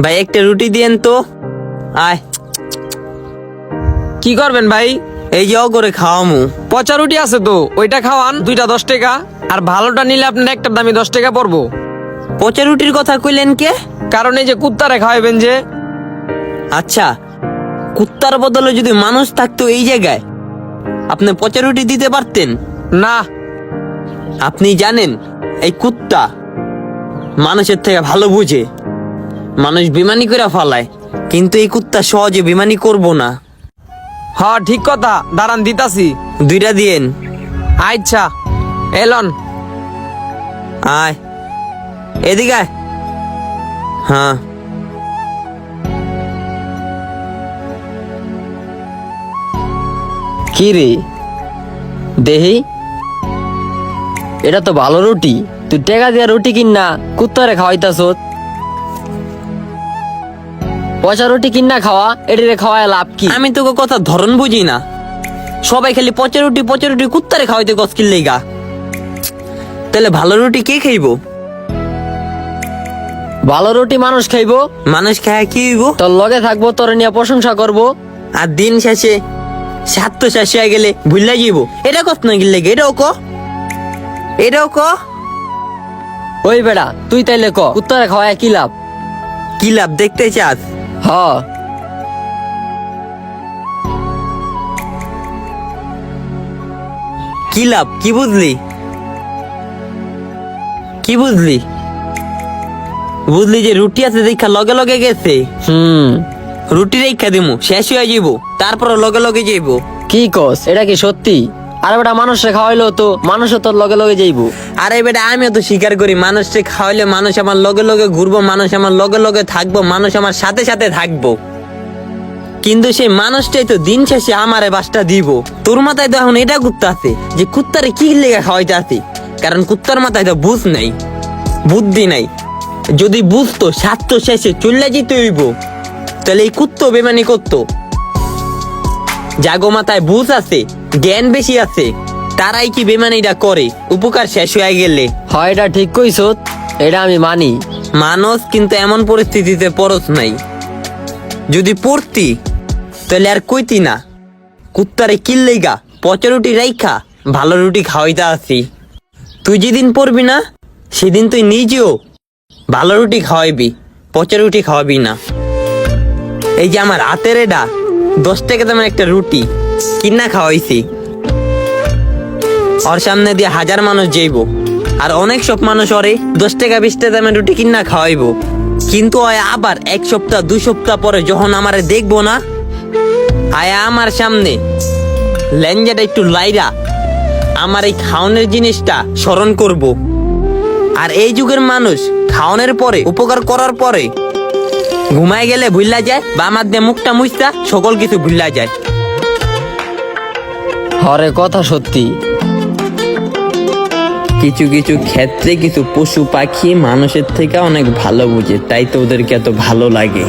ভাই একটা রুটি দিয়েন তো। আয়। কি করবেন ভাই? এই যে করে খাওয়ামু। পচা রুটি আছে তো, ওইটা খাওয়ান, দুইটা 10 টাকা। আর ভালোটা নিলে আপনার একটার দামই 10 টাকা পড়বো। পচা রুটির কথা কইলেন কে? কারণ এই যে কুত্তারে খাওয়াবেন যে। আচ্ছা, কুত্তার বদলে যদি মানুষ থাকতো এই জায়গায়, আপনি পচা রুটি দিতে পারতেন? না। আপনি জানেন এই কুত্তা মানুষের থেকে ভালো বুঝে, মানুষ বেমানি করে ফালায়, কিন্তু এই কুত্তা সহজে বেমানি করবো না। হ্যাঁ ঠিক কথা, দাঁড়ান দিতাছি। দুইটা দিয়েন। আচ্ছা এলন। আয় এদিকে আয়। হ্যাঁ কি রে দেহি, এটা তো ভালো রুটি, তুই টেকা দিয়া রুটি কিনা কুত্তারে খাওয়াইতাছ। পচা রুটি কিনা খাওয়া, এটিরে খাওয়ায় লাভ কি? আমি তোকে কথা ধরন বুঝি না, সবাই খালি পচা রুটি কুত্তারে খাওয়াইতে কষ্কিল লেগা। তাহলে ভালো রুটি কে খাইবো? ভালো রুটি মানুষ খাইবো, মানুষ খায় কি হইব? তোর লগে থাকবো, তোর নিয়ে প্রশংসা করবো। আর দিন শেষে স্বার্থ শেষ হয়ে গেলে ভুললা যাইব। এটা কষ্ট না গিল লেগে, এটাও ক, এটাও ক। ওই বেড়া তুই তাইলে ক, কুত্তারে খাওয়ায় কি লাভ? কি লাভ দেখতে চাস? হ, কি লাভ? কি বুঝলি? কি বুঝলি? বুঝলি যে রুটি আছে দেখা লগে লগে গেছে। রুটি রেখা দিমু, শেষ হয়ে যাইব, তারপর লগে লগে যাইব। কি কস, এটা কি সত্যি? আর বেটা মানুষে খাওয়াইলো তো মানুষও তোর লগে লগে যাইবো। আরে বেটা আমিও তো স্বীকার করি, মানুষকে খাওয়াইলে মানুষ আমার লগে লগে ঘুরবো, মানুষ আমার লগে লগে থাকবো, মানুষ আমার সাথে সাথে থাকবো। কিন্তু সেই মানুষটাই তো দিন শেষে আমারে বাসটা দিব। তোর মাথায় তো এখন এটা কুত্তা আছে যে কুত্তারে কি লেগে খাওয়াইতে আছে, কারণ কুত্তার মাথায় তো বুঝ নাই, বুদ্ধি নাই। যদি বুঝতো স্বার্থ শেষে চলে যেতে হইব, তাহলে এই কুত্তো বেমানি করতো। জাগো মাথায় বুঝ আছে, জ্ঞান বেশি আছে, তারাই কি বেমানিটা করে উপকার শেষ হয়ে গেলে। হয় এটা ঠিক কইছ, এটা আমি মানি। মানুষ কিন্তু এমন পরিস্থিতিতে পরশ নাই, যদি পড়তি তাহলে আর কইতি না কুত্তারে কিল্লেগা পচা রুটি রাইখা ভালো রুটি খাওয়াইতে আসি। তুই যেদিন পড়বি না সেদিন তুই নিজেও ভালো রুটি খাওয়াইবি, পচা রুটি খাওয়াবি না। এই যে আমার হাতের এটা 10 টাকা দামের একটা রুটি কিনা খাওয়াইছি, ওর সামনে দিয়ে 1000 মানুষ যাইব, আর অনেক সব মানুষ ওরে 10 টাকা 20 টাকা দামের রুটি কিনা খাওয়াইবো। কিন্তু আবার 1 সপ্তাহ 2 সপ্তাহ পরে যখন আমারে দেখবো না, আয়া আমার সামনে লেঞ্জাটা একটু লাইরা আমার এই খাওয়ানোর জিনিসটা স্মরণ করব। আর এই যুগের মানুষ খাওয়ানোর পরে, উপকার করার পরে ঘুমায় গেলে ভুল্লা যায়, বা আমার দিয়ে মুখটা মুছতা সকল কিছু ভুল্লা যায়। হরে কথা সত্যি। কিছু কিছু ক্ষেত্রে কিছু পশু পাখি মানুষের থেকে অনেক ভালো বুঝে, তাই তো ওদেরকে এত ভালো লাগে।